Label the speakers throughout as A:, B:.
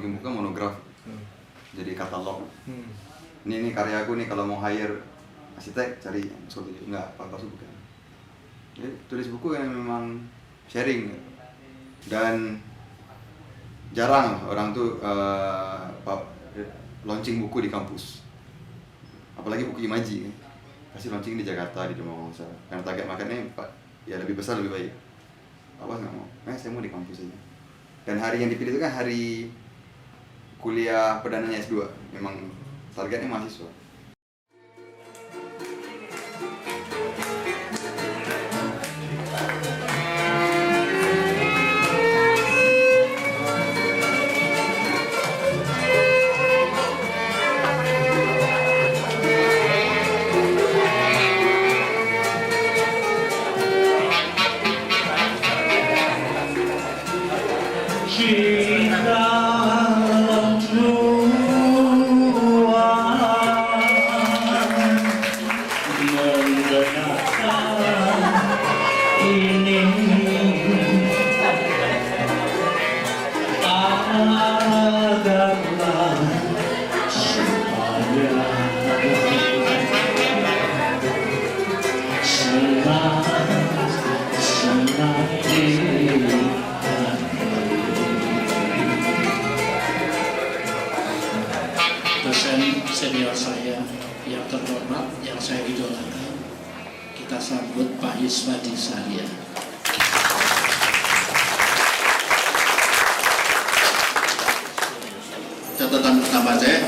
A: bikin buku monograf, jadi katalog. Ini karya aku nih, kalau mau hire arsitek cari Solo. Enggak, palsu bukan. Jadi tulis buku yang memang sharing, dan jarang orang tuh launching buku di kampus, apalagi buku Imaji kan. Pasti launching di Jakarta, di Demongsa, karena target marketnya ya lebih besar lebih baik. Apa nggak mau? Saya mau di kampus aja. Dan hari yang dipilih itu kan hari kuliah perdananya S2, memang targetnya mahasiswa.
B: Senior saya yang terhormat, yang saya idolakan, kita sambut Pak Yuswadi Saria. Catatan pertama saya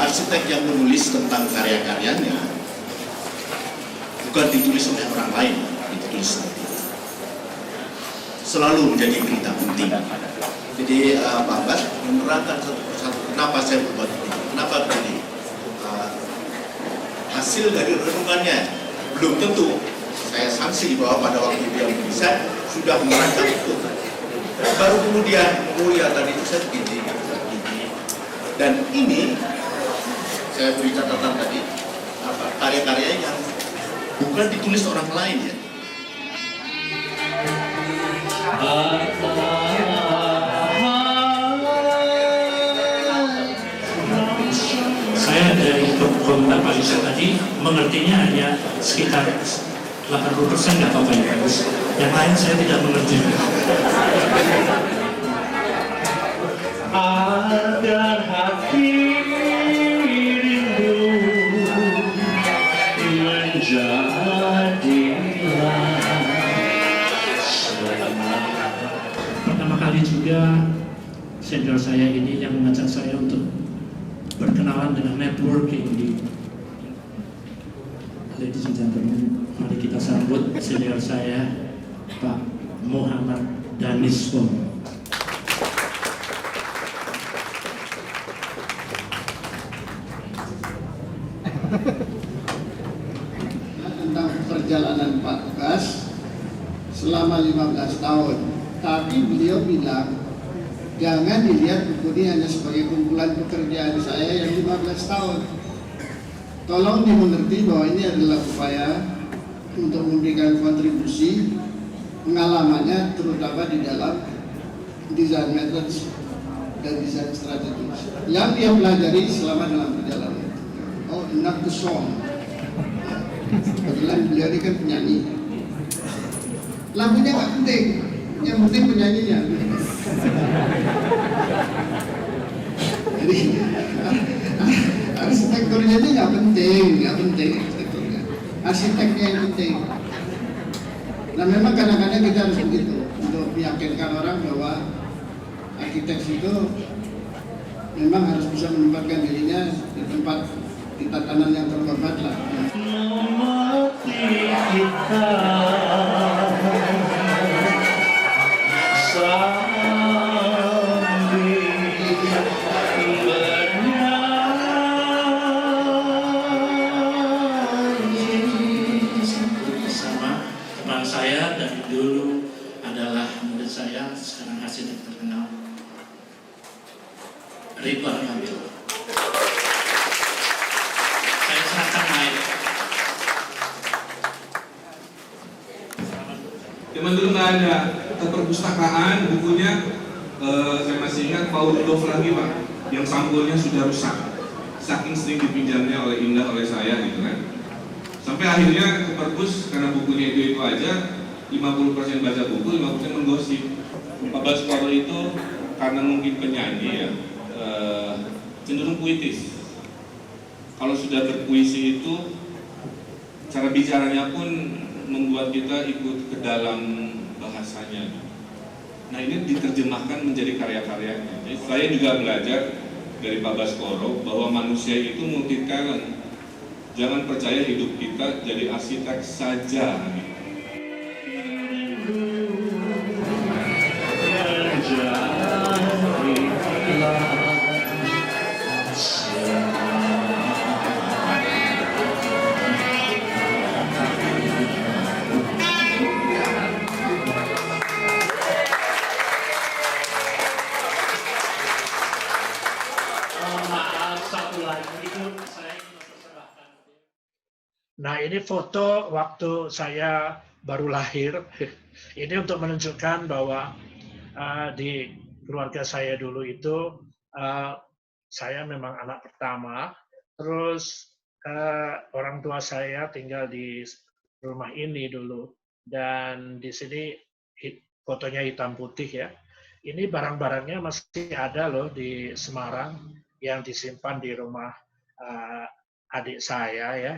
B: arsitek yang menulis tentang karya-karyanya bukan ditulis oleh orang lain, ditulis selalu menjadi berita penting. Jadi Pak Bas menerangkan satu kenapa saya berbuat ini. Kenapa begini? Hasil dari renungannya belum tentu saya sanksi bahwa pada waktu dia bisa sudah merancang itu. Baru kemudian, oh ya tadi itu saya begini. Dan ini saya beri catatan tadi, karya-karya yang bukan ditulis orang lain ya.
C: Saya dari komentar Pak Yusuf tadi mengertinya hanya sekitar 80%, nggak apa-apa ya Pak Yus. Yang lain saya tidak mengerti. Agar hati rindu menjadilah semangat. Pertama kali juga senior saya ini yang mengajak saya untuk berkenalan dengan networking di ladies and gentlemen, mari kita sambut senior saya Pak Muhammad Danis Pom.
D: Tentang perjalanan Pak Bas selama 15 tahun, tapi beliau bilang jangan dilihat buku ini hanya sebagai kumpulan pekerjaan saya yang 15 tahun. Tolong dimengerti bahwa ini adalah upaya untuk memberikan kontribusi pengalamannya, terutama di dalam design methods dan design strategies yang dia pelajari selama dalam perjalanan. Oh, not the song. Kebetulan beliau ini kan penyanyi. Lagunya nggak penting, yang penting penyanyinya. Jadi arsitekturnya ini nggak penting arsitekturnya. Arsiteknya yang penting. Nah memang kadang-kadang kita harus begitu untuk meyakinkan orang bahwa arsitek itu memang harus bisa menempatkan dirinya di tempat di tatanan yang terhormat lah.
C: Saya dari dulu adalah murid saya, sekarang arsitek terkenal, Ridwan Kamil. Saya serahkan mic.
E: Zaman dulu nggak ada perpustakaan, bukunya Saya masih ingat Paul Rudolph lagi Pak, yang sampulnya sudah rusak, saking sering dipinjamnya oleh Indah oleh saya gitu kan. Sampai akhirnya ke perpus karena bukunya itu aja, 50% baca buku, 50% menggosip. Pak Baskoro itu karena mungkin penyanyi ya, cenderung puitis. Kalau sudah berpuisi itu, cara bicaranya pun membuat kita ikut ke dalam bahasanya. Nah ini diterjemahkan menjadi karya-karyanya. Jadi saya juga belajar dari Pak Baskoro bahwa manusia itu multi talent. Jangan percaya hidup kita jadi arsitek saja.
C: Nah, ini foto waktu saya baru lahir. Ini untuk menunjukkan bahwa di keluarga saya dulu itu saya memang anak pertama. Terus orang tua saya tinggal di rumah ini dulu, dan di sini fotonya hitam putih ya. Ini barang-barangnya masih ada loh di Semarang yang disimpan di rumah adik saya ya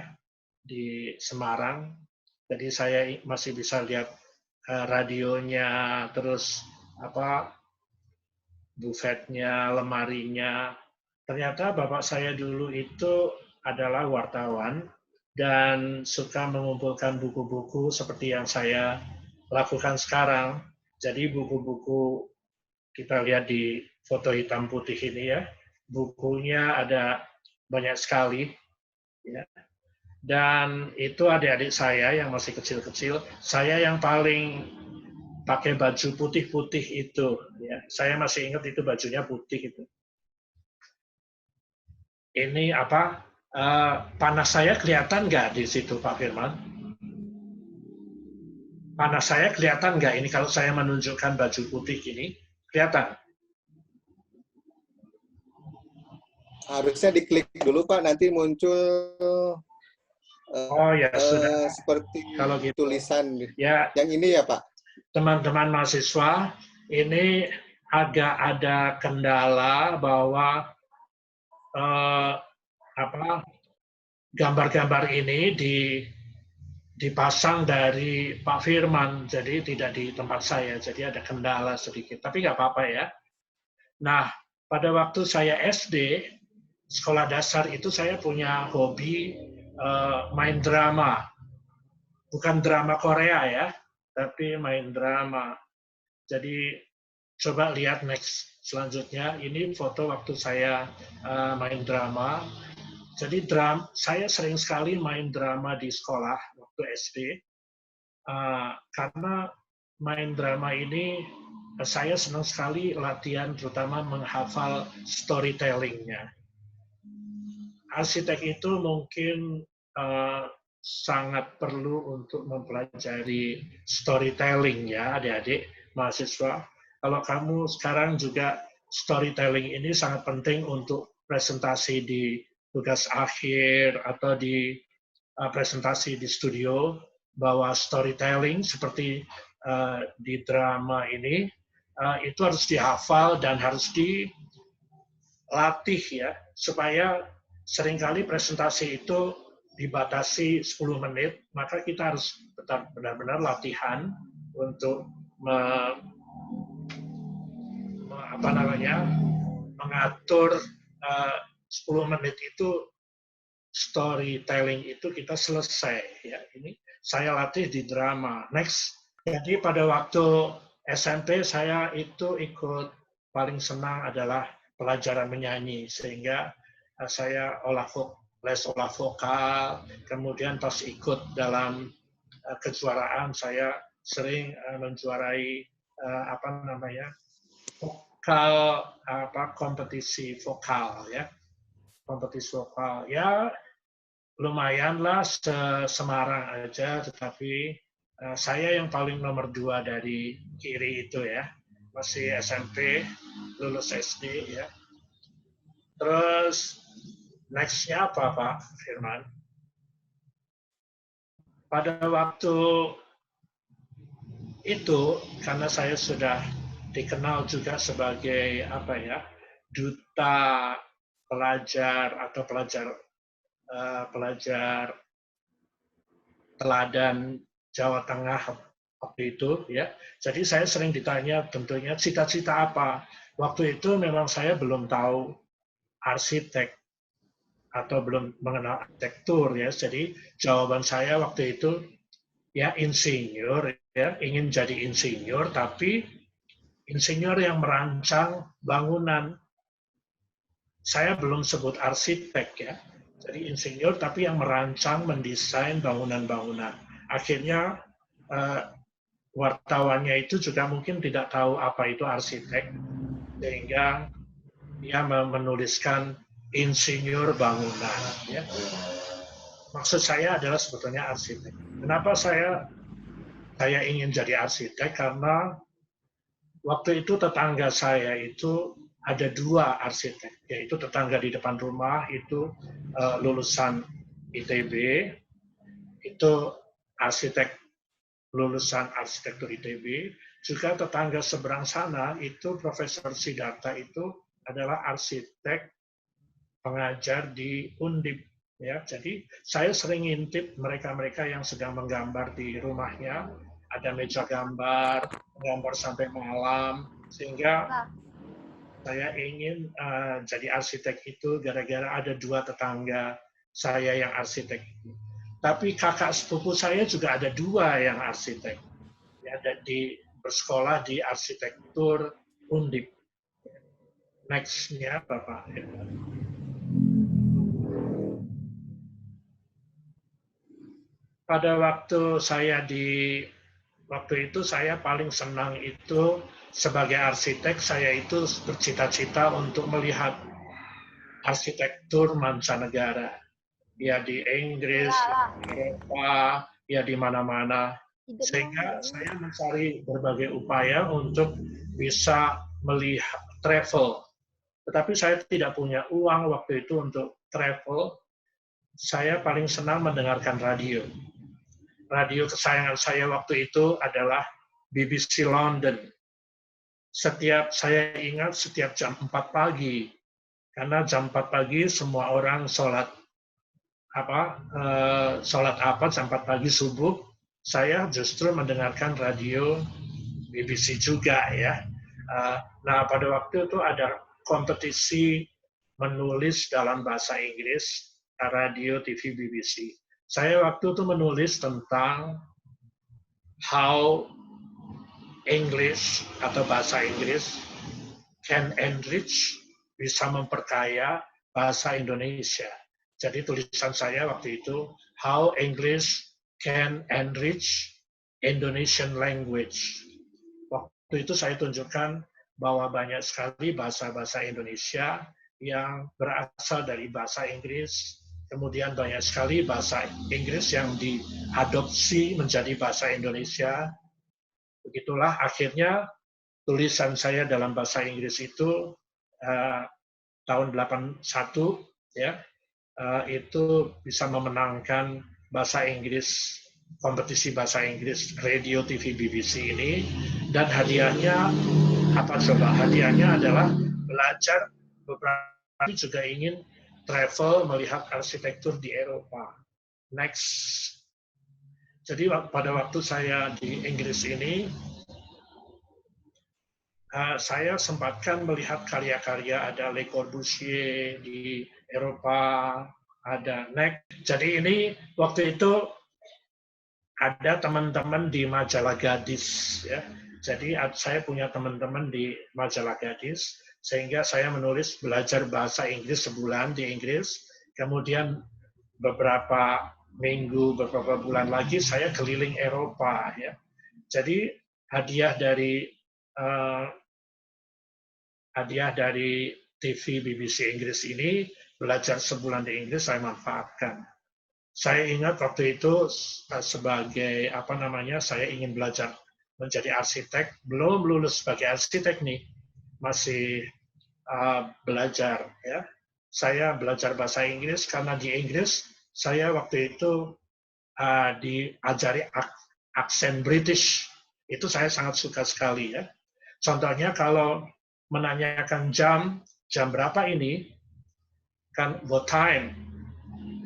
C: di Semarang. Jadi saya masih bisa lihat radionya, terus bufetnya, lemarinya. Ternyata bapak saya dulu itu adalah wartawan dan suka mengumpulkan buku-buku seperti yang saya lakukan sekarang. Jadi buku-buku kita lihat di foto hitam putih ini ya, bukunya ada banyak sekali ya. Dan itu adik-adik saya yang masih kecil-kecil, saya yang paling pakai baju putih-putih itu. Ya. Saya masih ingat itu bajunya putih itu. Ini panas saya kelihatan nggak di situ Pak Firman? Panas saya kelihatan nggak ini kalau saya menunjukkan baju putih ini? Kelihatan?
F: Harusnya diklik dulu Pak, nanti muncul
C: oh ya sudah.
F: Seperti
C: kalau gitu,
F: tulisan
C: ya,
F: yang ini ya Pak.
C: Teman-teman mahasiswa, ini agak ada kendala bahwa gambar-gambar ini dipasang dari Pak Firman, jadi tidak di tempat saya, jadi ada kendala sedikit, tapi nggak apa-apa ya. Nah, pada waktu saya SD, sekolah dasar itu saya punya hobi main drama. Bukan drama Korea ya, tapi main drama. Jadi coba lihat next selanjutnya. Ini foto waktu saya main drama. Jadi saya sering sekali main drama di sekolah waktu SD. Karena main drama ini saya senang sekali latihan, terutama menghafal storytelling-nya. Arsitek itu mungkin sangat perlu untuk mempelajari storytelling ya adik-adik mahasiswa. Kalau kamu sekarang juga storytelling ini sangat penting untuk presentasi di tugas akhir atau di presentasi di studio, bahwa storytelling seperti di drama ini itu harus dihafal dan harus dilatih ya, supaya seringkali presentasi itu dibatasi 10 menit, maka kita harus tetap benar-benar latihan untuk mengatur 10 menit itu storytelling itu kita selesai ya. Ini saya latih di drama. Next. Jadi pada waktu SMP saya itu ikut paling senang adalah pelajaran menyanyi, sehingga saya les olah vokal, kemudian pas ikut dalam kejuaraan saya sering menjuarai kompetisi vokal ya. Kompetisi vokal ya lumayanlah Semarang aja, tetapi saya yang paling nomor 2 dari kiri itu ya. masih SMP, lulus SD ya. Terus next-nya apa Pak Firman? Pada waktu itu karena saya sudah dikenal juga sebagai apa ya, duta pelajar atau pelajar teladan Jawa Tengah waktu itu ya. Jadi saya sering ditanya tentunya cita-cita apa. Waktu itu memang saya belum tahu arsitek atau belum mengenal arsitektur ya. Jadi jawaban saya waktu itu ya insinyur ya, ingin jadi insinyur tapi insinyur yang merancang bangunan. Saya belum sebut arsitek ya. Jadi insinyur tapi yang merancang, mendesain bangunan-bangunan. Akhirnya wartawannya itu juga mungkin tidak tahu apa itu arsitek, sehingga dia menuliskan insinyur bangunan. Ya. Maksud saya adalah sebetulnya arsitek. Kenapa saya ingin jadi arsitek? Karena waktu itu tetangga saya itu ada 2 arsitek, yaitu tetangga di depan rumah itu lulusan ITB, itu arsitek lulusan arsitektur ITB, juga tetangga seberang sana itu Profesor Siddhartha itu adalah arsitek pengajar di Undip. Ya, jadi saya sering ngintip mereka-mereka yang sedang menggambar di rumahnya, ada meja gambar sampai malam, sehingga saya ingin jadi arsitek itu gara-gara ada 2 tetangga saya yang arsitek. Tapi kakak sepupu saya juga ada 2 yang arsitek. Ya, bersekolah di arsitektur Undip. Next-nya Bapak. Pada waktu itu saya paling senang itu sebagai arsitek, saya itu bercita-cita untuk melihat arsitektur mancanegara. Ya di Inggris, di Eropa, ya di mana-mana. Sehingga saya mencari berbagai upaya untuk bisa melihat travel. Tetapi saya tidak punya uang waktu itu untuk travel. Saya paling senang mendengarkan radio. Radio kesayangan saya waktu itu adalah BBC London. Saya ingat setiap jam 4 pagi, karena jam 4 pagi semua orang sholat jam 4 pagi subuh, saya justru mendengarkan radio BBC juga ya. Nah pada waktu itu ada kompetisi menulis dalam bahasa Inggris, radio, TV, BBC. Saya waktu itu menulis tentang how English atau bahasa Inggris can enrich, bisa memperkaya bahasa Indonesia. Jadi tulisan saya waktu itu, how English can enrich Indonesian language. Waktu itu saya tunjukkan bahwa banyak sekali bahasa-bahasa Indonesia yang berasal dari bahasa Inggris, kemudian banyak sekali bahasa Inggris yang diadopsi menjadi bahasa Indonesia. Begitulah akhirnya tulisan saya dalam bahasa Inggris itu tahun 81 ya, itu bisa memenangkan bahasa Inggris, kompetisi bahasa Inggris radio TV BBC ini, dan hadiahnya apa coba? Hadiahnya adalah belajar beberapa, juga ingin travel melihat arsitektur di Eropa. Next. Jadi pada waktu saya di Inggris ini, saya sempatkan melihat karya-karya, ada Le Corbusier di Eropa, ada Neck. Jadi ini waktu itu ada teman-teman di majalah Gadis. Ya. Jadi saya punya teman-teman di majalah Gadis, sehingga saya menulis belajar bahasa Inggris sebulan di Inggris, kemudian beberapa bulan lagi saya keliling Eropa ya. Jadi hadiah dari TV BBC Inggris ini, belajar sebulan di Inggris saya manfaatkan. Saya ingat waktu itu sebagai saya ingin belajar menjadi arsitek, belum lulus sebagai arsitek nih, masih belajar ya. Saya belajar bahasa Inggris karena di Inggris saya waktu itu diajari aksen British. Itu saya sangat suka sekali ya. Contohnya kalau menanyakan jam berapa ini, kan what time,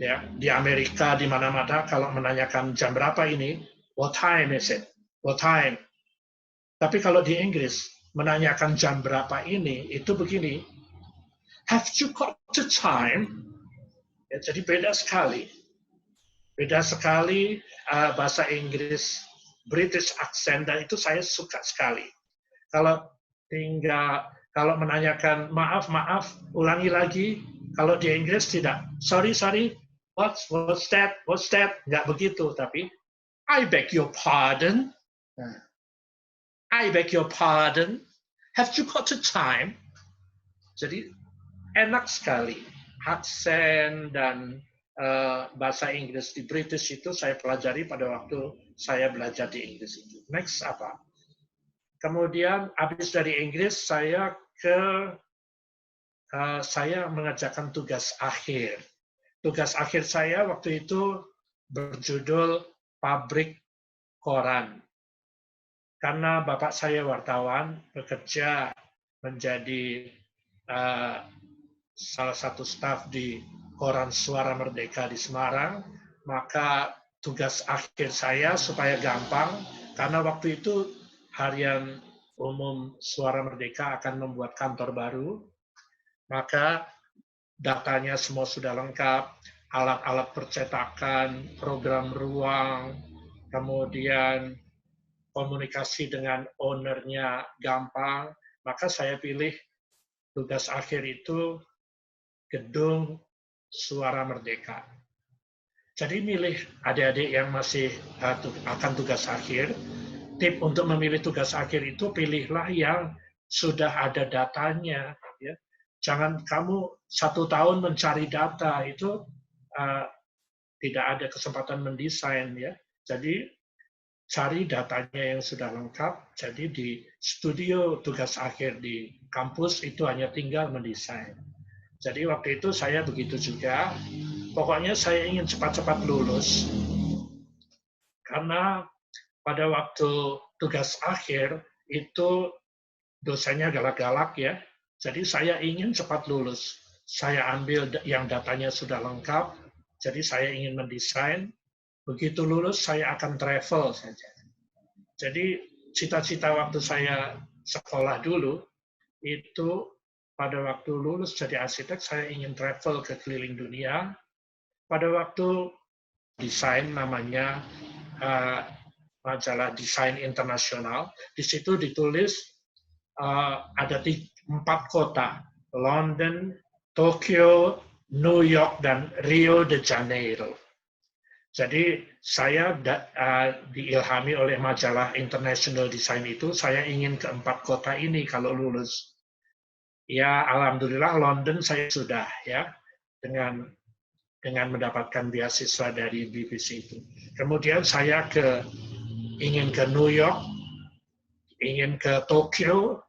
C: ya di Amerika di mana-mana kalau menanyakan jam berapa ini, what time is it, what time. Tapi kalau di Inggris menanyakan jam berapa ini, itu begini, have you got the time? Ya, jadi beda sekali bahasa Inggris British accent, dan itu saya suka sekali. Kalau menanyakan maaf, ulangi lagi. Kalau di Inggris tidak, sorry, what's that, nggak begitu, tapi I beg your pardon, have you got the time? Jadi enak sekali aksen dan bahasa Inggris di British itu saya pelajari pada waktu saya belajar di Inggris itu. Next apa? Kemudian habis dari Inggris saya mengerjakan tugas akhir. Tugas akhir saya waktu itu berjudul pabrik koran. Karena bapak saya wartawan, bekerja menjadi salah satu staf di koran Suara Merdeka di Semarang, maka tugas akhir saya supaya gampang, karena waktu itu Harian Umum Suara Merdeka akan membuat kantor baru, maka datanya semua sudah lengkap, alat-alat percetakan, program ruang, kemudian komunikasi dengan ownernya gampang, maka saya pilih tugas akhir itu Gedung Suara Merdeka. Jadi milih adik-adik yang masih akan tugas akhir, tip untuk memilih tugas akhir itu pilihlah yang sudah ada datanya. Ya. Jangan kamu 1 tahun mencari data, itu tidak ada kesempatan mendesain. Ya. Jadi cari datanya yang sudah lengkap. Jadi di studio tugas akhir di kampus itu hanya tinggal mendesain. Jadi waktu itu saya begitu juga. Pokoknya saya ingin cepat-cepat lulus. Karena pada waktu tugas akhir itu dosennya galak-galak ya. Jadi saya ingin cepat lulus. Saya ambil yang datanya sudah lengkap. Jadi saya ingin mendesain. Begitu lulus saya akan travel saja. Jadi cita-cita waktu saya sekolah dulu itu pada waktu lulus jadi arsitek saya ingin travel ke keliling dunia. Pada waktu desain namanya majalah Desain Internasional, di situ ditulis ada 4 kota, London, Tokyo, New York, dan Rio de Janeiro. Jadi saya diilhami oleh majalah International Design itu, saya ingin ke 4 kota ini kalau lulus. Ya, alhamdulillah London saya sudah ya dengan mendapatkan beasiswa dari BBC itu. Kemudian saya ingin ke New York, ingin ke Tokyo,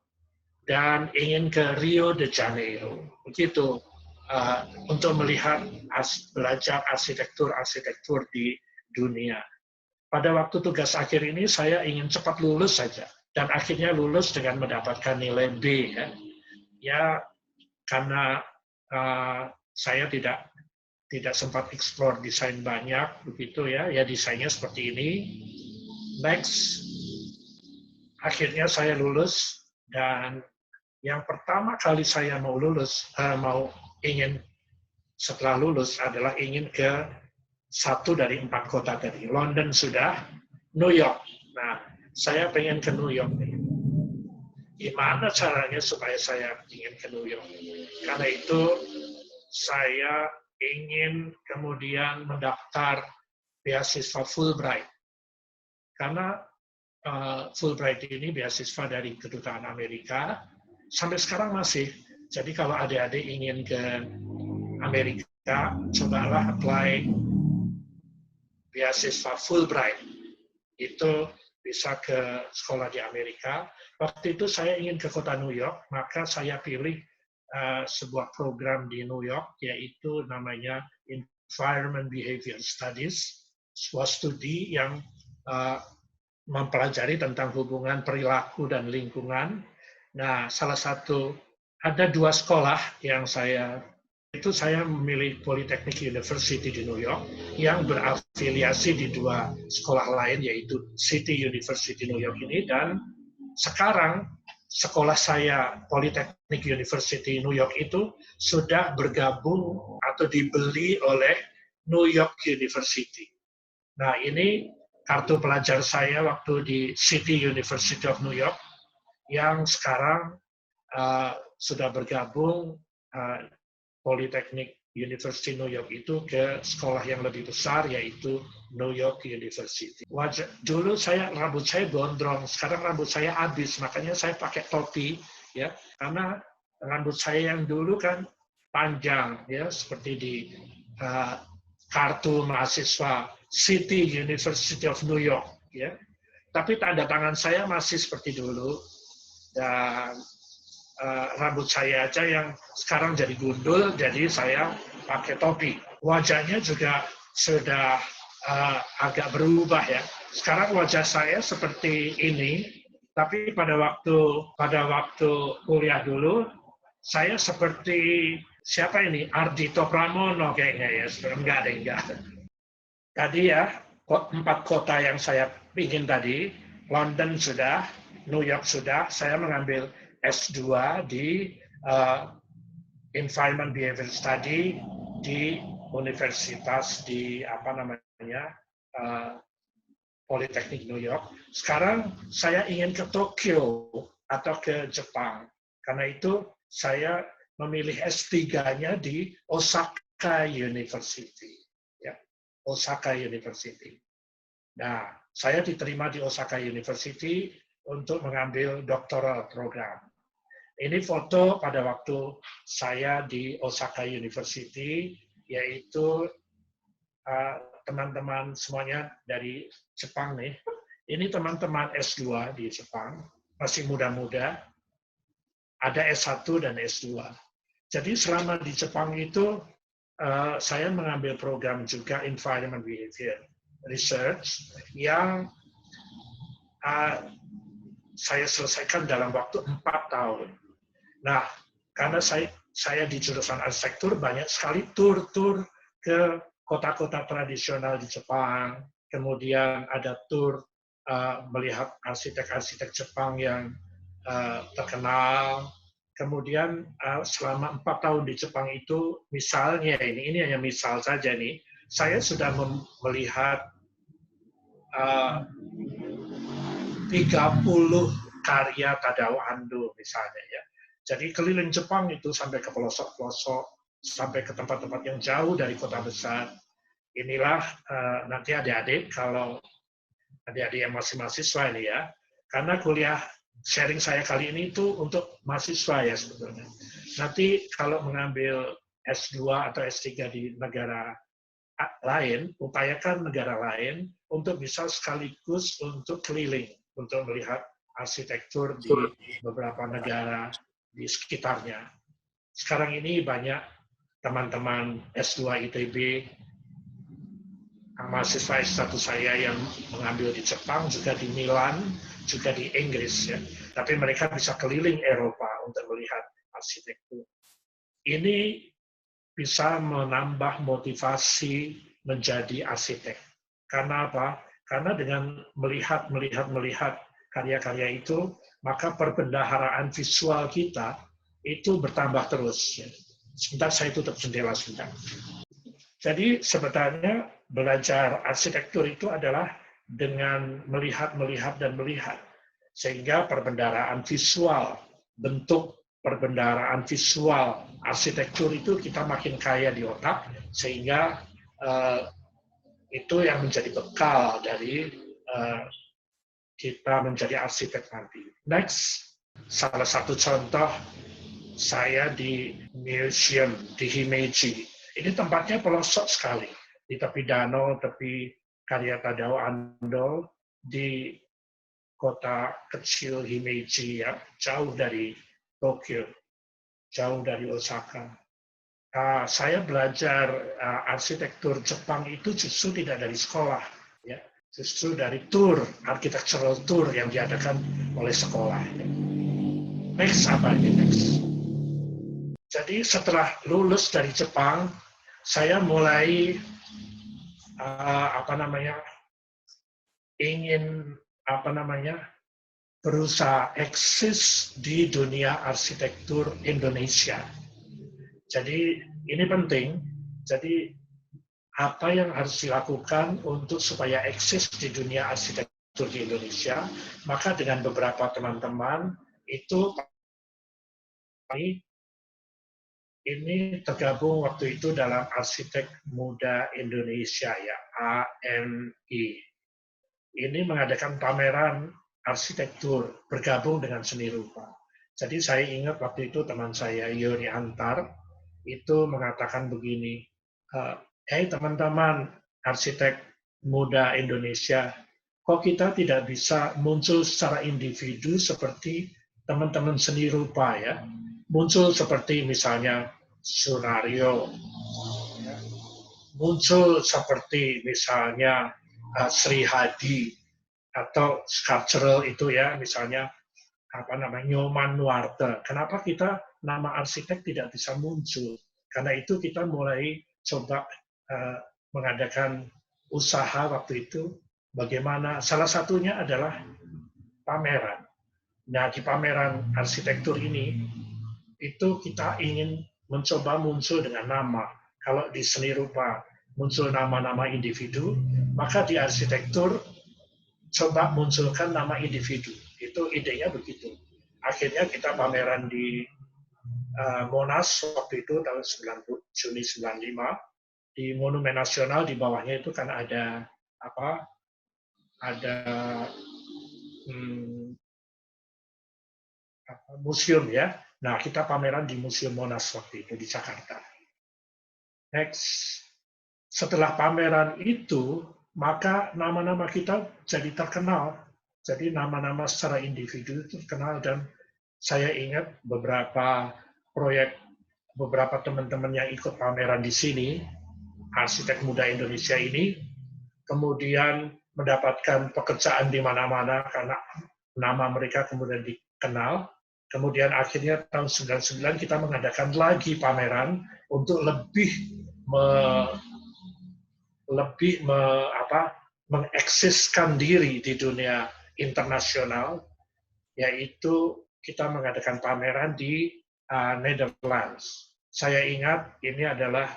C: dan ingin ke Rio de Janeiro. Begitu untuk melihat belajar arsitektur di dunia. Pada waktu tugas akhir ini saya ingin cepat lulus saja, dan akhirnya lulus dengan mendapatkan nilai B. Ya karena saya tidak sempat explore desain banyak begitu ya desainnya seperti ini. Next, akhirnya saya lulus, dan yang pertama kali saya ingin setelah lulus adalah ingin ke 1 dari 4 kota tadi. London sudah, New York. Nah, saya pengen ke New York nih. Gimana caranya supaya saya ingin ke New York? Karena itu saya ingin kemudian mendaftar beasiswa Fulbright. Karena Fulbright ini beasiswa dari Kedutaan Amerika, sampai sekarang masih. Jadi kalau adik-adik ingin ke Amerika, cobalah apply beasiswa Fulbright. Itu bisa ke sekolah di Amerika. Waktu itu saya ingin ke kota New York, maka saya pilih sebuah program di New York, yaitu namanya Environment Behavior Studies, sebuah studi yang mempelajari tentang hubungan perilaku dan lingkungan. Nah, ada 2 sekolah yang saya memilih Polytechnic University di New York yang berafiliasi di 2 sekolah lain, yaitu City University New York ini, dan sekarang sekolah saya Polytechnic University New York itu sudah bergabung atau dibeli oleh New York University. Nah, ini kartu pelajar saya waktu di City University of New York yang sekarang sudah bergabung Polytechnic University New York itu ke sekolah yang lebih besar, yaitu New York University. Dulu rambut saya gondrong, sekarang rambut saya habis, makanya saya pakai topi, ya, karena rambut saya yang dulu kan panjang, ya, seperti di kartu mahasiswa City University of New York, ya. Tapi tanda tangan saya masih seperti dulu, dan rambut saya aja yang sekarang jadi gundul, jadi saya pakai topi. Wajahnya juga sudah agak berubah, ya. Sekarang wajah saya seperti ini, tapi pada waktu kuliah dulu, saya seperti siapa ini? Ardhito Pramono kayaknya, ya. Enggak. Tadi ya, 4 kota yang saya ingin tadi, London sudah, New York sudah, saya mengambil S2 di Environment Behavior Study di universitas di Polytechnic New York. Sekarang saya ingin ke Tokyo atau ke Jepang. Karena itu saya memilih S3-nya di Osaka University. Ya, Osaka University. Nah, saya diterima di Osaka University untuk mengambil doctoral program. Ini foto pada waktu saya di Osaka University, yaitu teman-teman semuanya dari Jepang nih. Ini teman-teman S2 di Jepang, masih muda-muda. Ada S1 dan S2. Jadi selama di Jepang itu, saya mengambil program juga Environment Behavior Research yang saya selesaikan dalam waktu 4 tahun. Nah, karena saya di jurusan arsitektur, banyak sekali tur-tur ke kota-kota tradisional di Jepang. Kemudian ada tur melihat arsitek-arsitek Jepang yang terkenal. Kemudian selama 4 tahun di Jepang itu, misalnya ini hanya misal saja nih, saya sudah melihat 30 karya Tadao Ando misalnya, ya. Jadi keliling Jepang itu sampai ke pelosok-pelosok, sampai ke tempat-tempat yang jauh dari kota besar. Inilah nanti adik-adik, kalau adik-adik yang masih mahasiswa ini, ya, karena kuliah sharing saya kali ini itu untuk mahasiswa, ya, sebetulnya. Nanti kalau mengambil S2 atau S3 di negara lain, upayakan negara lain untuk bisa sekaligus untuk keliling, untuk melihat arsitektur di beberapa negara di sekitarnya. Sekarang ini banyak teman-teman S2 ITB, mahasiswa S1 saya yang mengambil di Jepang, juga di Milan, juga di Inggris, ya. Tapi mereka bisa keliling Eropa untuk melihat arsitektur. Ini bisa menambah motivasi menjadi arsitek. Karena apa? Karena dengan melihat karya-karya itu, maka perbendaharaan visual kita itu bertambah terus. Sebentar, saya tutup jendela sebentar. Jadi sebetulnya belajar arsitektur itu adalah dengan melihat, sehingga perbendaharaan visual, bentuk perbendaharaan visual arsitektur itu kita makin kaya di otak, sehingga itu yang menjadi bekal dari kita menjadi arsitek nanti. Next, salah satu contoh saya di museum di Himeji. Ini tempatnya pelosok sekali, di tepi danau, tepi karya Tadao Ando, di kota kecil Himeji, ya, jauh dari Tokyo, jauh dari Osaka. Saya belajar arsitektur Jepang itu justru tidak dari sekolah, ya, justru dari tour, architectural tour yang diadakan oleh sekolah. Next apa ini next? Jadi setelah lulus dari Jepang, saya mulai ingin berusaha eksis di dunia arsitektur Indonesia. Jadi ini penting. Jadi apa yang harus dilakukan untuk supaya eksis di dunia arsitektur di Indonesia? Maka dengan beberapa teman-teman itu ini tergabung waktu itu dalam Arsitek Muda Indonesia, ya, AMI. Ini mengadakan pameran arsitektur bergabung dengan seni rupa. Jadi saya ingat waktu itu teman saya Yuri Antar itu mengatakan begini, hey teman-teman arsitek muda Indonesia, kok kita tidak bisa muncul secara individu seperti teman-teman seni rupa, ya, muncul seperti misalnya Sunario, ya, muncul seperti misalnya Sri Hadi, atau sculptural itu, ya, misalnya Nyoman Nuarte. Kenapa kita nama arsitek tidak bisa muncul? Karena itu kita mulai coba mengadakan usaha waktu itu. Bagaimana? Salah satunya adalah pameran. Nah, di pameran arsitektur ini itu kita ingin mencoba muncul dengan nama. Kalau di seni rupa muncul nama-nama individu, maka di arsitektur coba munculkan nama individu. Itu idenya begitu. Akhirnya kita pameran di Monas waktu itu tahun Juni 95, di Monumen Nasional. Di bawahnya itu kan ada museum, ya. Nah, kita pameran di Museum Monas waktu itu di Jakarta. Next, setelah pameran itu, maka nama-nama kita jadi terkenal. Jadi nama-nama secara individu itu terkenal, dan saya ingat beberapa proyek, beberapa teman-teman yang ikut pameran di sini, arsitek muda Indonesia ini, kemudian mendapatkan pekerjaan di mana-mana karena nama mereka kemudian dikenal. Kemudian akhirnya tahun 99 kita mengadakan lagi pameran untuk lebih mengeksiskan diri di dunia internasional, yaitu kita mengadakan pameran di Netherlands. Saya ingat ini adalah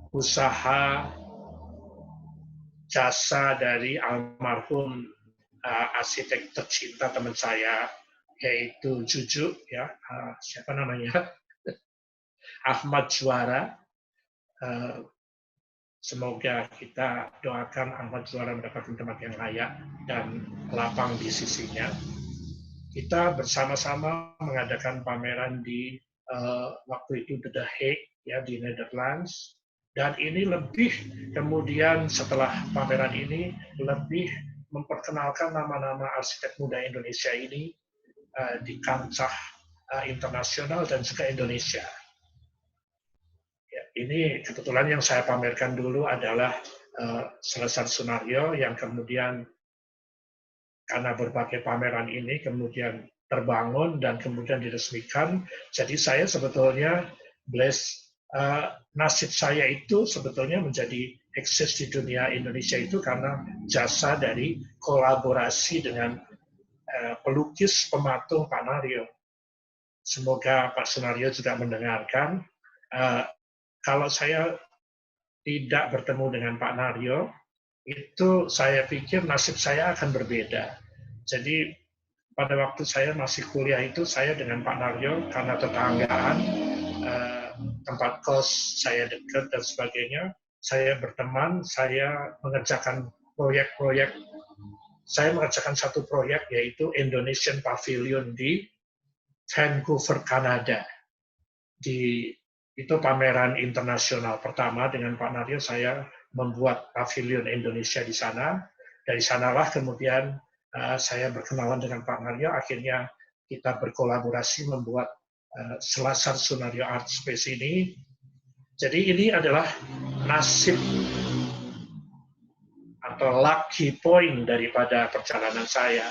C: usaha jasa dari almarhum arsitek tercinta teman saya, yaitu Juju, ya, siapa namanya, Ahmad Juara. Semoga kita doakan Ahmad Juara mendapatkan tempat yang layak dan lapang di sisinya. Kita bersama-sama mengadakan pameran di waktu itu The Hague, ya, di Netherlands. Dan ini lebih, kemudian setelah pameran ini, lebih memperkenalkan nama-nama arsitek muda Indonesia ini di kancah internasional dan juga Indonesia. Ini kebetulan yang saya pamerkan dulu adalah Selesar Sunario, yang kemudian karena berbagai pameran ini kemudian terbangun dan kemudian diresmikan. Jadi saya sebetulnya nasib saya itu sebetulnya menjadi eksis di dunia Indonesia itu karena jasa dari kolaborasi dengan pelukis pematung Pak Naryo. Semoga Pak Sunario juga mendengarkan. Kalau saya tidak bertemu dengan Pak Naryo, itu saya pikir nasib saya akan berbeda. Jadi pada waktu saya masih kuliah itu, saya dengan Pak Naryo karena tetanggaan, tempat kos saya dekat dan sebagainya, saya berteman, saya mengerjakan proyek-proyek. Saya mengerjakan satu proyek, yaitu Indonesian Pavilion di Vancouver, Kanada. Itu pameran internasional pertama dengan Pak Naryo. Saya membuat pavilion Indonesia di sana. Dari sanalah kemudian saya berkenalan dengan Pak Mario, akhirnya kita berkolaborasi membuat Selasar Sunario Art Space ini. Jadi ini adalah nasib atau lucky point daripada perjalanan saya.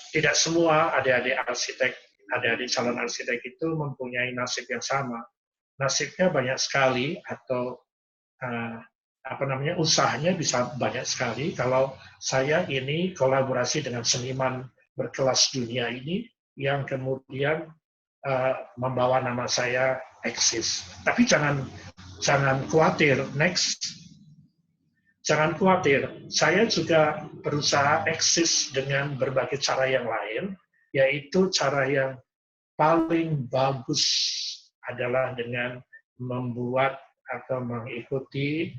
C: Tidak semua adik-adik arsitek, adik-adik calon arsitek itu mempunyai nasib yang sama. Nasibnya banyak sekali, atau usahanya bisa banyak sekali. Kalau saya ini kolaborasi dengan seniman berkelas dunia ini yang kemudian membawa nama saya eksis. Tapi jangan khawatir, jangan khawatir. Saya juga berusaha eksis dengan berbagai cara yang lain, yaitu cara yang paling bagus adalah dengan membuat atau mengikuti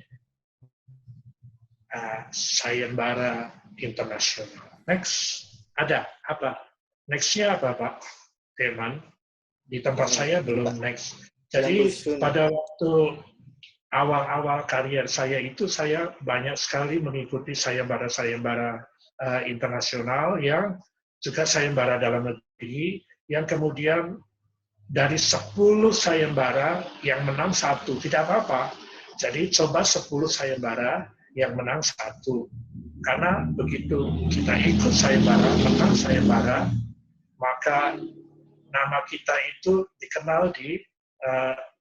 C: sayembara internasional. Next, ada apa? Nextnya apa, Pak Firman? Di tempat saya belum next. Jadi pada waktu awal-awal karier saya itu, saya banyak sekali mengikuti sayembara-sayembara internasional, yang juga sayembara dalam negeri, yang kemudian dari 10 sayembara yang menang 1, tidak apa-apa. Jadi coba 10 sayembara yang menang 1. Karena begitu kita ikut sayembara, menang sayembara, maka nama kita itu dikenal di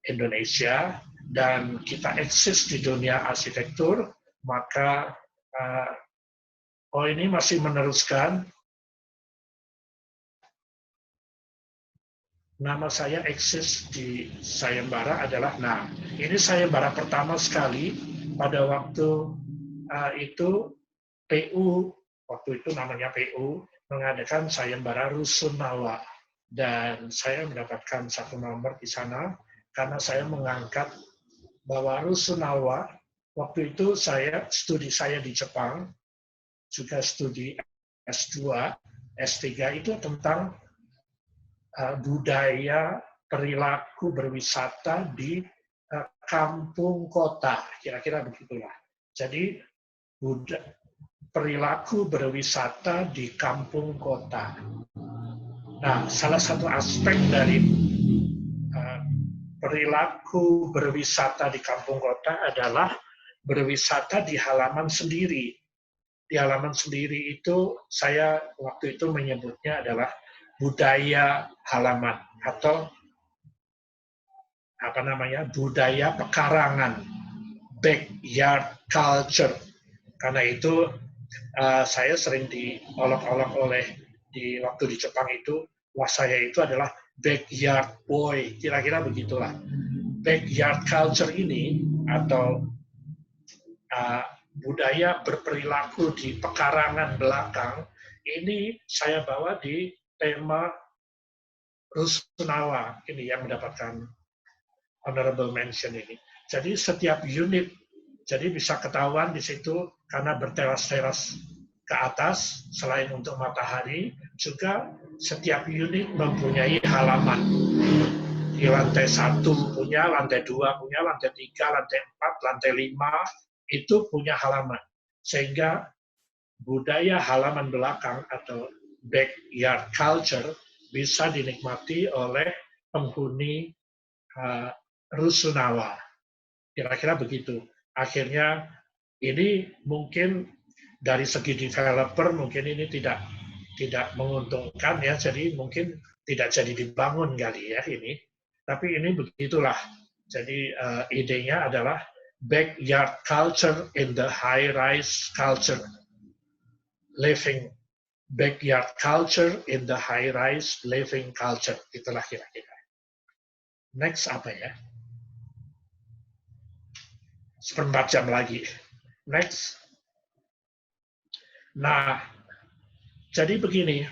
C: Indonesia, dan kita eksis di dunia arsitektur, maka ini masih meneruskan. Nama saya eksis di sayembara adalah, ini sayembara pertama sekali pada waktu itu PU, waktu itu namanya PU, mengadakan sayembara Rusunawa, dan saya mendapatkan 1 nomor di sana karena saya mengangkat bahwa Rusunawa, waktu itu studi saya di Jepang, juga studi S2, S3 itu tentang budaya perilaku berwisata di kampung kota, kira-kira begitulah. Jadi perilaku berwisata di kampung kota. Nah, salah satu aspek dari perilaku berwisata di kampung kota adalah berwisata di halaman sendiri. Di halaman sendiri itu saya waktu itu menyebutnya adalah budaya halaman, atau budaya pekarangan, backyard culture. Karena itu saya sering diolok-olok oleh waktu di Jepang itu, wah saya itu adalah backyard boy, kira-kira begitulah. Backyard culture ini, atau budaya berperilaku di pekarangan belakang, ini saya bawa di tema Rusunawa ini yang mendapatkan honorable mention ini. Jadi setiap unit, jadi bisa ketahuan di situ karena berteras-teras ke atas, selain untuk matahari, juga setiap unit mempunyai halaman. Di lantai 1 punya, lantai 2 punya, lantai 3, lantai 4, lantai 5, itu punya halaman. Sehingga budaya halaman belakang atau backyard culture bisa dinikmati oleh penghuni Rusunawa. Kira-kira begitu. Akhirnya ini mungkin dari segi developer mungkin ini tidak menguntungkan ya, jadi mungkin tidak jadi dibangun kali ya ini. Tapi ini begitulah. Jadi idenya adalah backyard culture in the high-rise culture. Living backyard culture in the high-rise living culture. Itulah kira-kira. Next apa ya? 4 jam lagi. Next. Nah, jadi begini.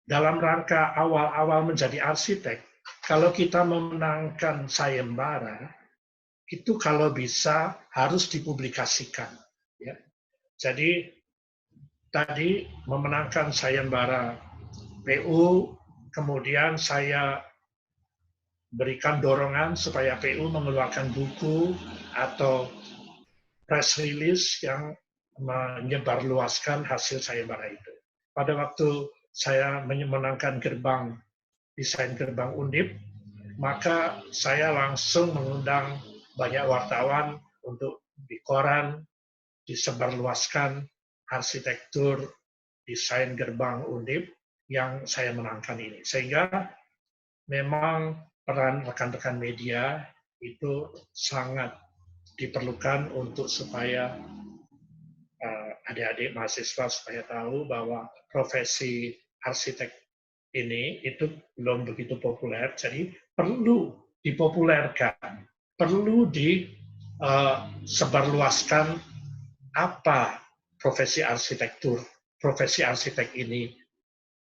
C: Dalam rangka awal-awal menjadi arsitek, kalau kita memenangkan sayembara, itu kalau bisa harus dipublikasikan. Ya. Jadi tadi memenangkan sayembara PU, kemudian saya berikan dorongan supaya PU mengeluarkan buku atau press release yang menyebarluaskan hasil sayembara itu. Pada waktu saya memenangkan desain gerbang Undip, maka saya langsung mengundang banyak wartawan untuk di koran disebarluaskan arsitektur desain gerbang Undip yang saya menangkan ini. Sehingga memang peran rekan-rekan media itu sangat diperlukan untuk supaya adik-adik mahasiswa supaya tahu bahwa profesi arsitek ini itu belum begitu populer, jadi perlu dipopulerkan, perlu disebarluaskan apa profesi arsitektur, profesi arsitek ini,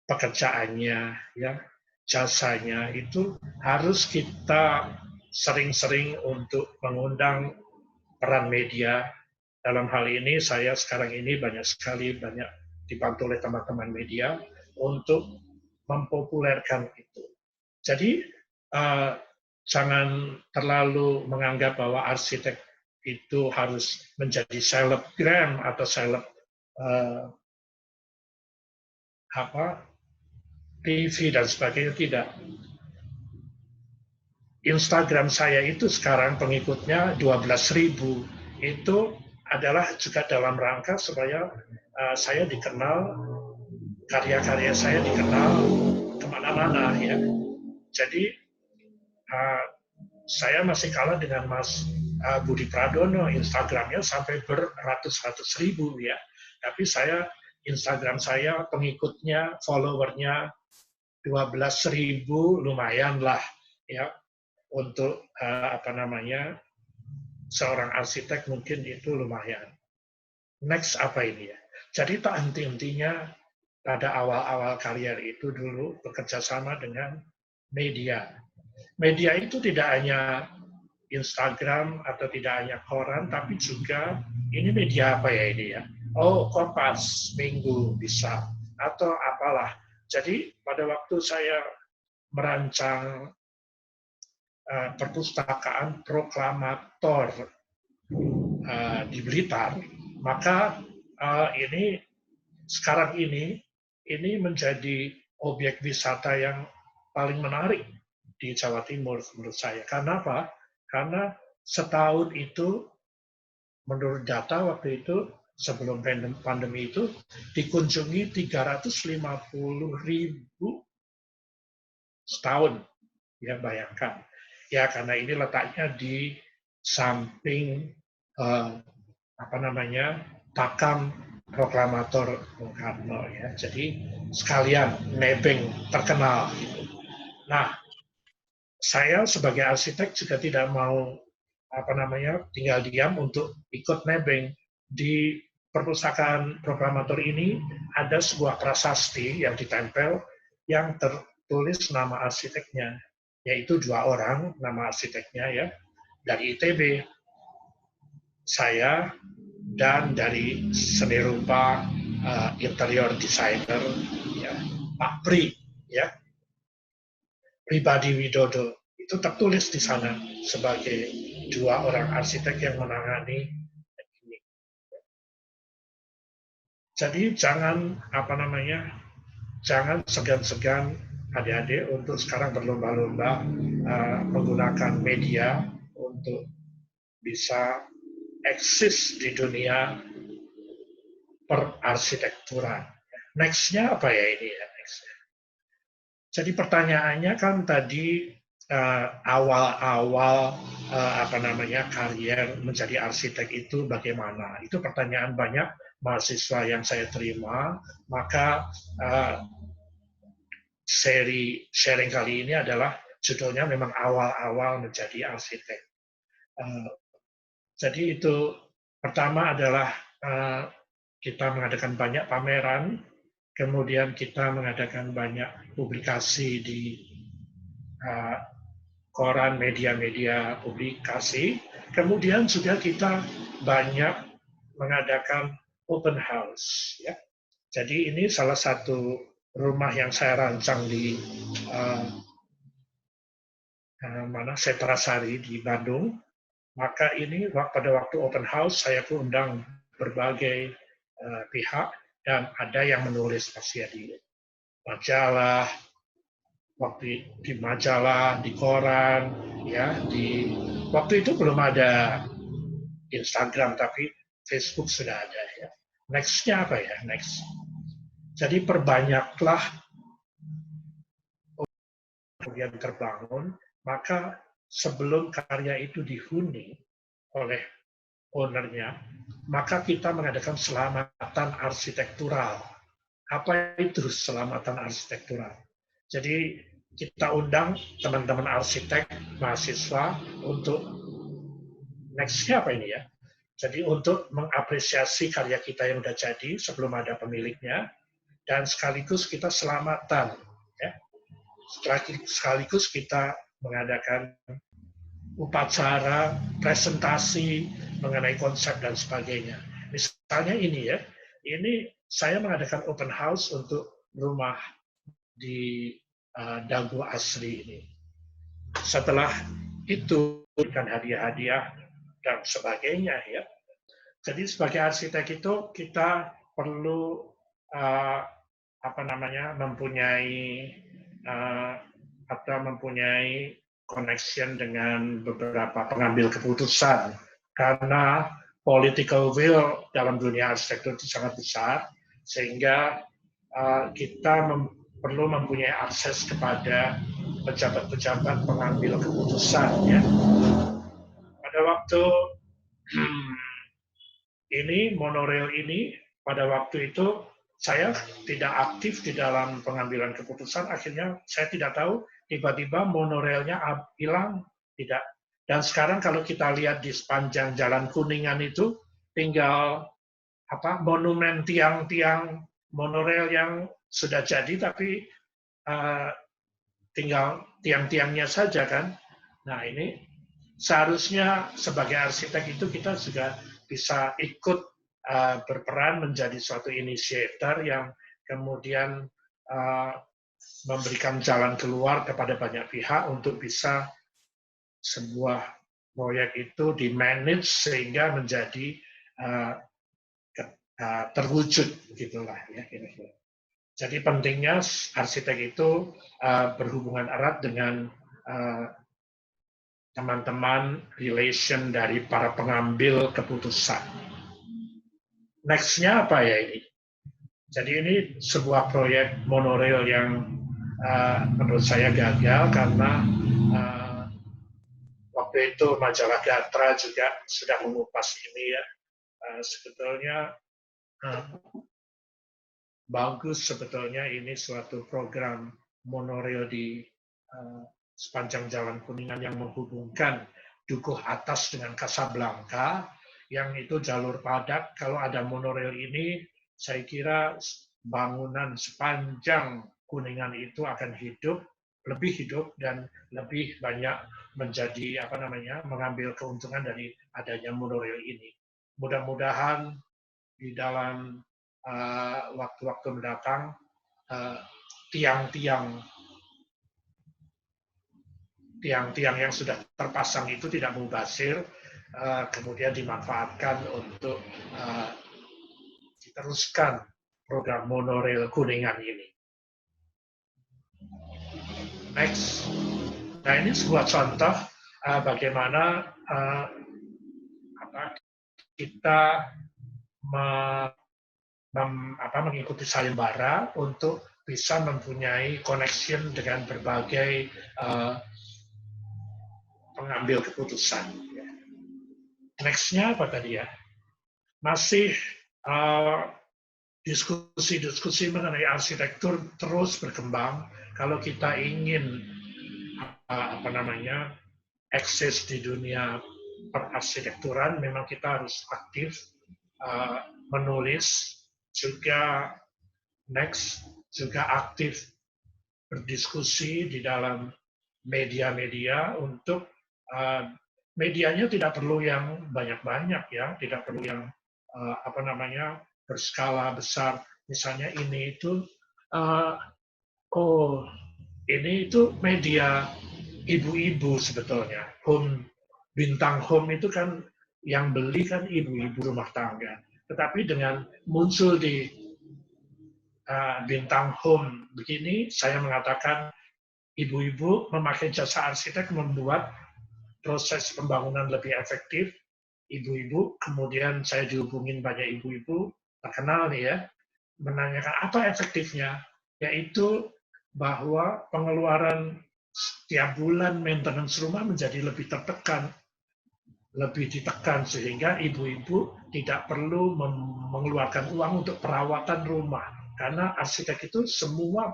C: pekerjaannya, ya, jasanya itu harus kita sering-sering untuk mengundang peran media. Dalam hal ini saya sekarang ini banyak dibantu oleh teman-teman media untuk mempopulerkan itu. Jadi jangan terlalu menganggap bahwa arsitek itu harus menjadi selebgram atau TV dan sebagainya, tidak. Instagram saya itu sekarang pengikutnya 12.000, itu adalah juga dalam rangka supaya saya dikenal, karya-karya saya dikenal kemana-mana, ya. Jadi saya masih kalah dengan Mas Budi Pradono, Instagramnya sampai beratus-ratus ribu, ya. Tapi Instagram saya pengikutnya, followernya 12.000, lumayan lah, ya, untuk seorang arsitek mungkin itu lumayan. Next apa ini, ya? Jadi tak henti-hentinya pada awal-awal karier itu dulu bekerja sama dengan media. Media itu tidak hanya Instagram atau tidak hanya koran, tapi juga ini media apa ya ini, ya? Oh, Kompas, Minggu bisa, atau apalah. Jadi pada waktu saya merancang perpustakaan proklamator di Blitar, maka sekarang ini menjadi objek wisata yang paling menarik di Jawa Timur menurut saya. Karena apa? Karena setahun itu, menurut data waktu itu sebelum pandemi itu, dikunjungi 350.000 setahun. Ya, bayangkan. Ya, karena ini letaknya di samping makam proklamator Bung Karno, ya. Jadi sekalian nebeng terkenal gitu. Nah, saya sebagai arsitek juga tidak mau tinggal diam untuk ikut nebeng. Di perpustakaan proklamator ini ada sebuah prasasti yang ditempel yang tertulis nama arsiteknya, yaitu 2 orang nama arsiteknya, ya, dari ITB, saya, dan dari seni rupa interior designer, ya, Pak Pri, ya, Pribadi Widodo, itu tertulis di sana sebagai 2 orang arsitek yang menangani ini. Jadi jangan segan-segan adik-adik untuk sekarang berlomba-lomba menggunakan media untuk bisa eksis di dunia perarsitekturan. Next-nya apa ya ini, ya? Next-nya. Jadi pertanyaannya kan tadi awal-awal karier menjadi arsitek itu bagaimana? Itu pertanyaan banyak mahasiswa yang saya terima. Maka seri sharing kali ini adalah judulnya memang awal-awal menjadi arsitek. Jadi itu pertama adalah kita mengadakan banyak pameran, kemudian kita mengadakan banyak publikasi di koran, media-media publikasi, kemudian juga kita banyak mengadakan open house, ya. Jadi ini salah satu rumah yang saya rancang di Setrasari di Bandung. Maka ini pada waktu open house saya undang berbagai pihak, dan ada yang menulis pasti di majalah, di koran, ya, waktu itu belum ada Instagram, tapi Facebook sudah ada, ya. Next-nya apa ya? Next. Jadi perbanyaklah kemudian terbangun, maka sebelum karya itu dihuni oleh ownernya, maka kita mengadakan selamatan arsitektural. Apa itu selamatan arsitektural? Jadi kita undang teman-teman arsitek, mahasiswa untuk next-nya apa ini ya? Jadi untuk mengapresiasi karya kita yang sudah jadi sebelum ada pemiliknya, dan sekaligus kita selamatan, ya. Sekaligus kita mengadakan upacara, presentasi mengenai konsep dan sebagainya. Misalnya ini ya, ini saya mengadakan open house untuk rumah di Dago Asri ini. Setelah itu berikan hadiah-hadiah dan sebagainya ya. Jadi sebagai arsitek itu kita perlu mempunyai connection dengan beberapa pengambil keputusan, karena political will dalam dunia arsitektur itu sangat besar, sehingga kita perlu mempunyai akses kepada pejabat-pejabat pengambil keputusan. Ya. Pada waktu ini, monorail ini, pada waktu itu saya tidak aktif di dalam pengambilan keputusan, akhirnya saya tidak tahu, tiba-tiba monorailnya hilang, tidak. Dan sekarang kalau kita lihat di sepanjang Jalan Kuningan itu, tinggal monumen tiang-tiang monorail yang sudah jadi, tapi tinggal tiang-tiangnya saja kan. Nah ini seharusnya sebagai arsitek itu kita juga bisa ikut berperan menjadi suatu inisiator yang kemudian memberikan jalan keluar kepada banyak pihak untuk bisa sebuah proyek itu di-manage sehingga menjadi terwujud, gitulah ya kira-kira. Jadi pentingnya arsitek itu berhubungan erat dengan teman-teman relation dari para pengambil keputusan. Next-nya apa ya ini? Jadi ini sebuah proyek monorail yang menurut saya gagal karena waktu itu majalah Gatra juga sudah mengupas ini ya. Sebetulnya bagus sebetulnya ini suatu program monorail di sepanjang Jalan Kuningan yang menghubungkan Dukuh Atas dengan Casablanca, yang itu jalur padat. Kalau ada monorail ini, saya kira bangunan sepanjang Kuningan itu akan lebih hidup dan lebih banyak menjadi mengambil keuntungan dari adanya monorail ini. Mudah-mudahan di dalam waktu-waktu mendatang tiang-tiang yang sudah terpasang itu tidak mubazir, kemudian dimanfaatkan untuk diteruskan program monorail Kuningan ini. Next. Nah ini sebuah contoh bagaimana kita mengikuti sayembara untuk bisa mempunyai connection dengan berbagai pengambil keputusan. Next-nya apa tadi ya? Masih diskusi-diskusi mengenai arsitektur terus berkembang. Kalau kita ingin eksis di dunia perarsitekturan, memang kita harus aktif menulis, juga juga aktif berdiskusi di dalam media-media untuk medianya tidak perlu yang banyak-banyak ya, tidak perlu yang berskala besar. Misalnya ini itu ini itu media ibu-ibu sebetulnya. Bintang home itu kan yang beli kan ibu-ibu rumah tangga. Tetapi dengan muncul di Bintang Home begini, saya mengatakan ibu-ibu memakai jasa arsitek membuat proses pembangunan lebih efektif. Ibu-ibu, kemudian saya dihubungin banyak ibu-ibu terkenal nih ya, menanyakan apa efektifnya, yaitu bahwa pengeluaran setiap bulan maintenance rumah menjadi lebih ditekan sehingga ibu-ibu tidak perlu mengeluarkan uang untuk perawatan rumah, karena arsitek itu semua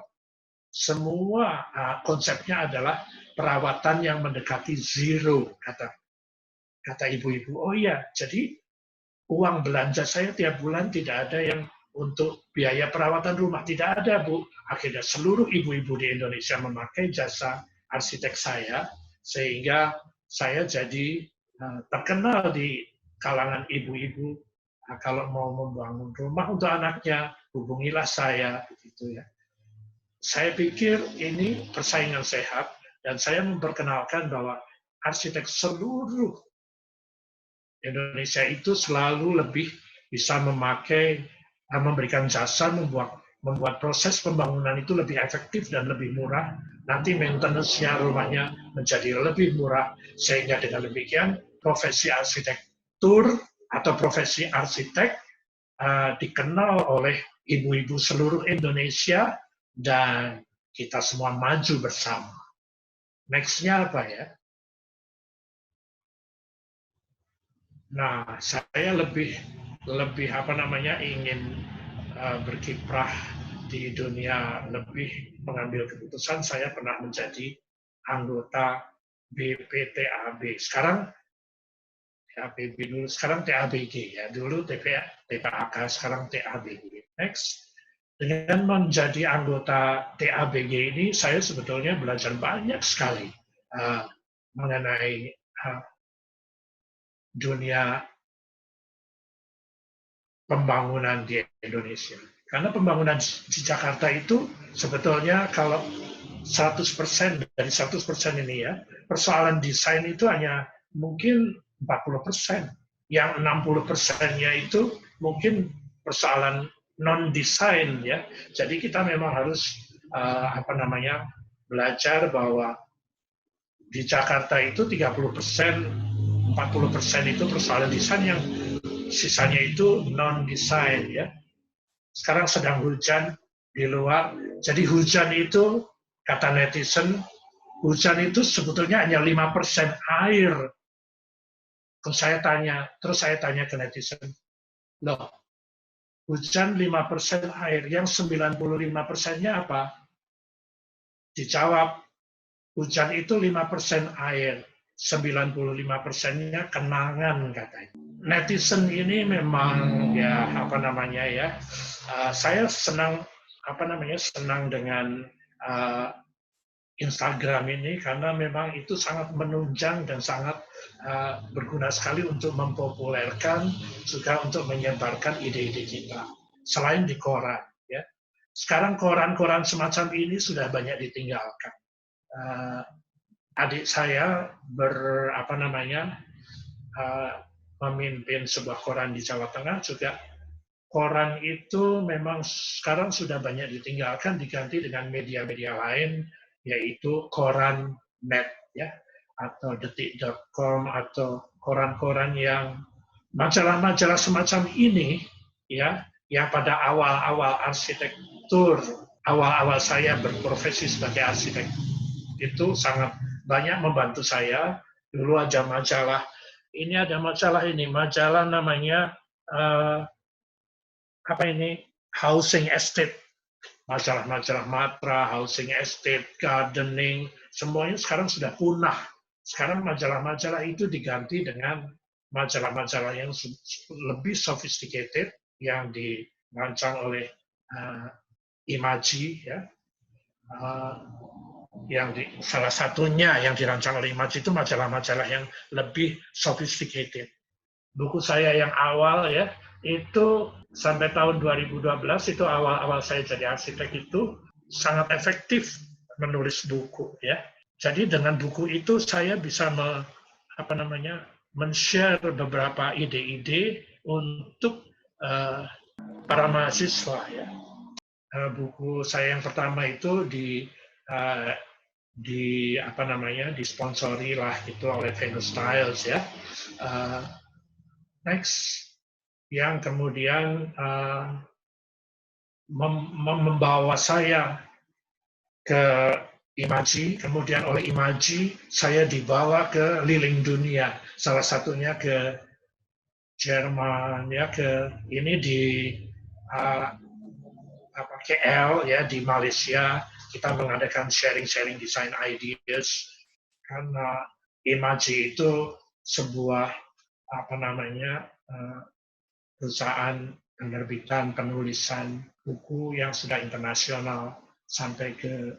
C: konsepnya adalah perawatan yang mendekati zero, kata ibu-ibu. Oh iya, jadi uang belanja saya tiap bulan tidak ada yang untuk biaya perawatan rumah, tidak ada, Bu. Akhirnya seluruh ibu-ibu di Indonesia memakai jasa arsitek saya, sehingga saya jadi terkenal di kalangan ibu-ibu. Nah, kalau mau membangun rumah untuk anaknya, hubungilah saya, begitu ya. Saya pikir ini persaingan sehat, dan saya memperkenalkan bahwa arsitek seluruh Indonesia itu selalu lebih bisa memberikan jasa, membuat proses pembangunan itu lebih efektif dan lebih murah. Nanti maintenance-nya rumahnya menjadi lebih murah, sehingga dengan demikian profesi arsitektur atau profesi arsitek dikenal oleh ibu-ibu seluruh Indonesia, dan kita semua maju bersama. Next-nya apa ya? Nah, saya lebih ingin berkiprah di dunia, lebih mengambil keputusan. Saya pernah menjadi anggota BPTAB. Sekarang TABB dulu, sekarang TABG ya. Dulu TPAK, sekarang TABG. Next. Dengan menjadi anggota TABG ini, saya sebetulnya belajar banyak sekali mengenai dunia pembangunan di Indonesia. Karena pembangunan di Jakarta itu sebetulnya kalau 100% dari 100% ini ya, persoalan desain itu hanya mungkin 40%. Yang 60%-nya itu mungkin persoalan non-desain ya. Jadi kita memang harus belajar bahwa di Jakarta itu 30%, 40% itu persoalan desain, yang sisanya itu non-desain ya. Sekarang sedang hujan di luar, jadi hujan itu, kata netizen, hujan itu sebetulnya hanya 5% air. Terus saya tanya ke netizen, loh, hujan 5% air, yang 95%-nya apa? Dijawab, hujan itu 5% air, 95%-nya kenangan, katanya. Netizen ini memang saya senang dengan Instagram ini, karena memang itu sangat menunjang dan sangat berguna sekali untuk mempopulerkan, juga untuk menyebarkan ide-ide kita. Selain di koran, ya. Sekarang koran-koran semacam ini sudah banyak ditinggalkan. Adik saya memimpin sebuah koran di Jawa Tengah juga. Koran itu memang sekarang sudah banyak ditinggalkan, diganti dengan media-media lain, yaitu koran net ya, atau detik.com, atau koran-koran yang majalah-majalah semacam ini ya, yang pada awal-awal arsitektur, awal-awal saya berprofesi sebagai arsitek itu sangat banyak membantu saya. Dulu ada majalah namanya Housing Estate, majalah-majalah Matra, Housing Estate, Gardening, semuanya sekarang sudah punah. Sekarang majalah-majalah itu diganti dengan majalah-majalah yang lebih sophisticated, yang dirancang oleh Imaji ya. Salah satunya yang dirancang oleh Imaji itu majalah-majalah yang lebih sophisticated. Buku saya yang awal ya, itu sampai tahun 2012, itu awal-awal saya jadi arsitek, itu sangat efektif menulis buku ya. Jadi dengan buku itu saya bisa men-share beberapa ide-ide untuk eh, para mahasiswa ya. Buku saya yang pertama itu disponsori lah gitu oleh Venus Styles ya. Next, yang kemudian membawa saya ke Imaji, kemudian oleh Imaji saya dibawa ke liling dunia, salah satunya ke Jerman ya, ke ini di KL ya, di Malaysia. Kita mengadakan sharing design ideas karena Imaji itu sebuah perusahaan penerbitan penulisan buku yang sudah internasional sampai ke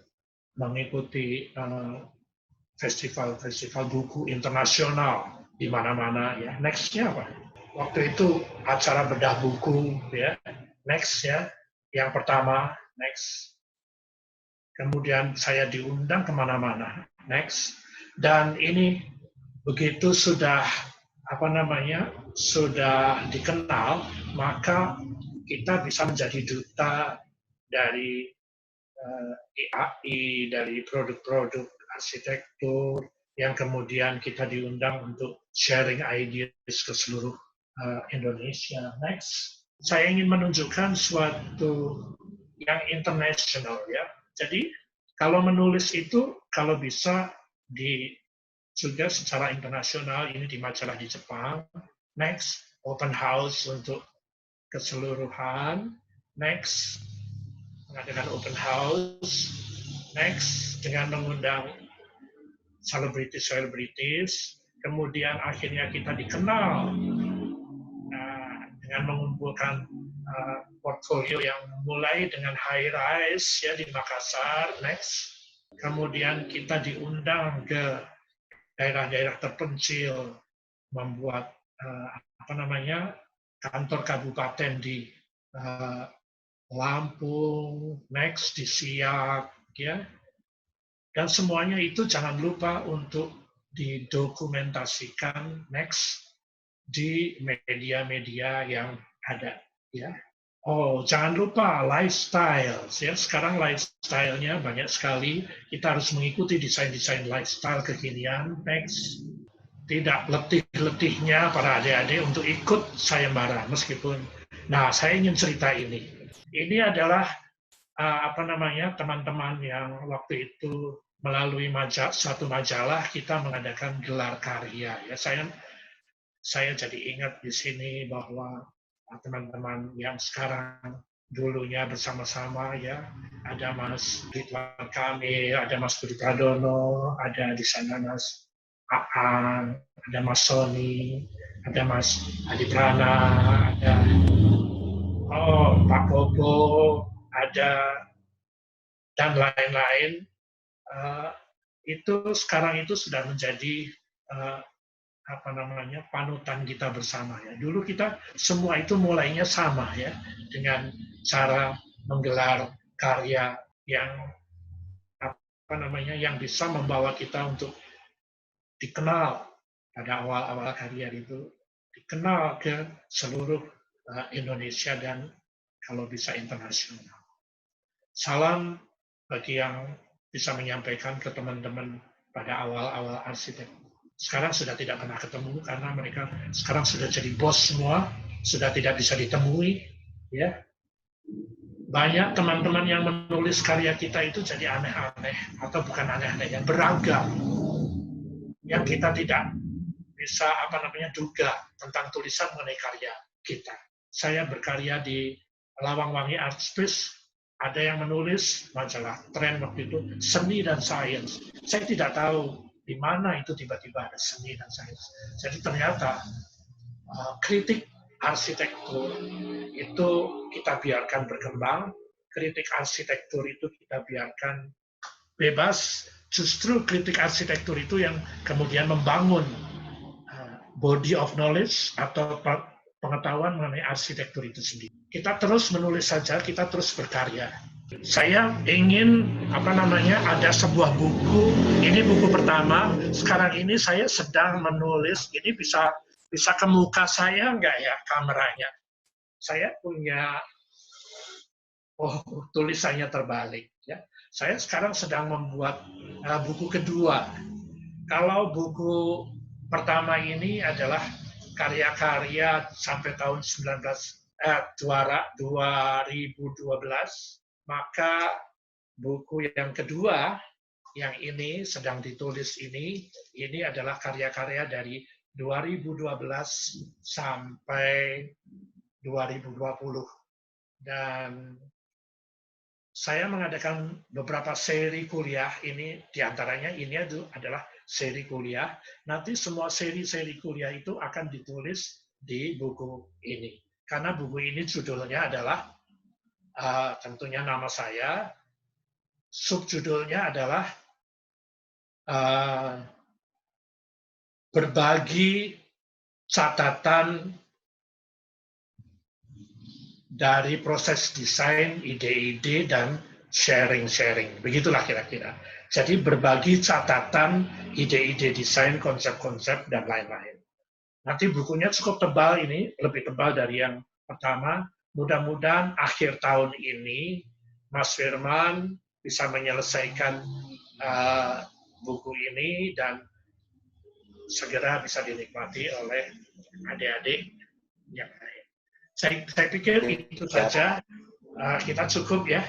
C: mengikuti festival buku internasional di mana-mana ya. Nextnya apa? Waktu itu acara bedah buku ya. Next ya, yang pertama next. Kemudian saya diundang kemana-mana next. Dan ini begitu sudah sudah dikenal, maka kita bisa menjadi duta dari IAI, dari produk-produk arsitektur, yang kemudian kita diundang untuk sharing ideas ke seluruh Indonesia. Next, saya ingin menunjukkan suatu yang international ya. Jadi kalau menulis itu kalau bisa juga secara internasional, ini di majalah di Jepang. Next, open house untuk keseluruhan. Next, mengadakan open house. Next, dengan mengundang selebritis. Kemudian akhirnya kita dikenal dengan mengumpulkan portfolio yang mulai dengan high rise ya di Makassar. Next, kemudian kita diundang ke daerah-daerah terpencil, membuat kantor kabupaten di Lampung, next di Siak, ya. Dan semuanya itu jangan lupa untuk didokumentasikan next di media-media yang ada, ya. Oh, jangan lupa lifestyle, ya. Sekarang lifestyle-nya banyak sekali. Kita harus mengikuti desain-desain lifestyle kekinian. Next, tidak letih-letihnya para adik-adik untuk ikut sayembara, meskipun. Nah, saya ingin cerita ini. Ini adalah teman-teman yang waktu itu melalui suatu majalah kita mengadakan gelar karya. Ya, saya jadi ingat di sini bahwa teman-teman yang sekarang dulunya bersama-sama ya, ada Mas Ridwan Kamil, ada Mas Budi Pradono, ada di sana Mas Aan, ada Mas Sony, ada Mas Adi Prana, ada Pak Bobo, ada dan lain-lain. Itu sekarang itu sudah menjadi panutan kita bersama ya. Dulu kita semua itu mulainya sama ya, dengan cara menggelar karya yang yang bisa membawa kita untuk dikenal pada awal-awal karya itu, dikenal ke seluruh Indonesia dan kalau bisa internasional. Salam bagi yang bisa menyampaikan ke teman-teman pada awal-awal arsitek. Sekarang sudah tidak pernah ketemu karena mereka sekarang sudah jadi bos semua, sudah tidak bisa ditemui. Ya, banyak teman-teman yang menulis karya kita itu jadi aneh-aneh atau bukan aneh-aneh, yang beragam, yang kita tidak bisa duga tentang tulisan mengenai karya kita. Saya berkarya di Lawangwangi Art Space, ada yang menulis majalah Trend waktu itu seni dan sains. Saya tidak tahu di mana itu tiba-tiba ada seni dan sains. Jadi ternyata kritik arsitektur itu kita biarkan berkembang, kritik arsitektur itu kita biarkan bebas. Justru kritik arsitektur itu yang kemudian membangun body of knowledge atau pengetahuan mengenai arsitektur itu sendiri. Kita terus menulis saja, kita terus berkarya. Saya ingin ada sebuah buku. Ini buku pertama. Sekarang ini saya sedang menulis. Ini bisa ke muka saya enggak ya kameranya? saya punya tulisannya terbalik. Ya. Saya sekarang sedang membuat buku kedua. Kalau buku pertama ini adalah karya-karya sampai tahun 2012, maka buku yang kedua yang ini sedang ditulis ini adalah karya-karya dari 2012 sampai 2020. Dan saya mengadakan beberapa seri kuliah ini, diantaranya ini adalah seri kuliah. Nanti semua seri-seri kuliah itu akan ditulis di buku ini. Karena buku ini judulnya adalah, tentunya nama saya, subjudulnya adalah berbagi catatan dari proses desain, ide-ide, dan sharing-sharing. Begitulah kira-kira. Jadi berbagi catatan, ide-ide desain, konsep-konsep, dan lain-lain. Nanti bukunya cukup tebal ini, lebih tebal dari yang pertama. Mudah-mudahan akhir tahun ini, Mas Firman bisa menyelesaikan buku ini dan segera bisa dinikmati oleh adik-adik yang lain. Saya pikir itu saja, kita cukup ya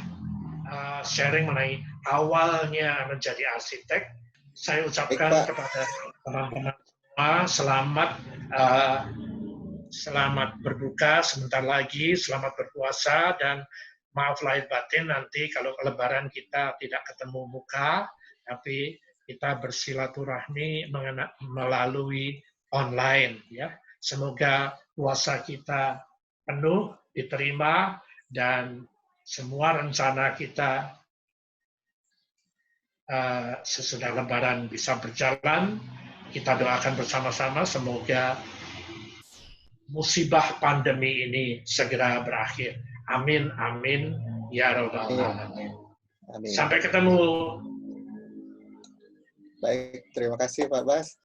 C: sharing mengenai awalnya menjadi arsitek. Saya ucapkan kepada teman-teman semua selamat berbuka sebentar lagi, selamat berpuasa, dan maaf lahir batin nanti kalau Lebaran kita tidak ketemu muka, tapi kita bersilaturahmi melalui online. Ya, semoga puasa kita penuh diterima dan semua rencana kita sesudah Lebaran bisa berjalan. Kita doakan bersama-sama semoga musibah pandemi ini segera berakhir. Amin, amin, ya rabbal alamin. Sampai ketemu.
F: Baik, terima kasih Pak Bas.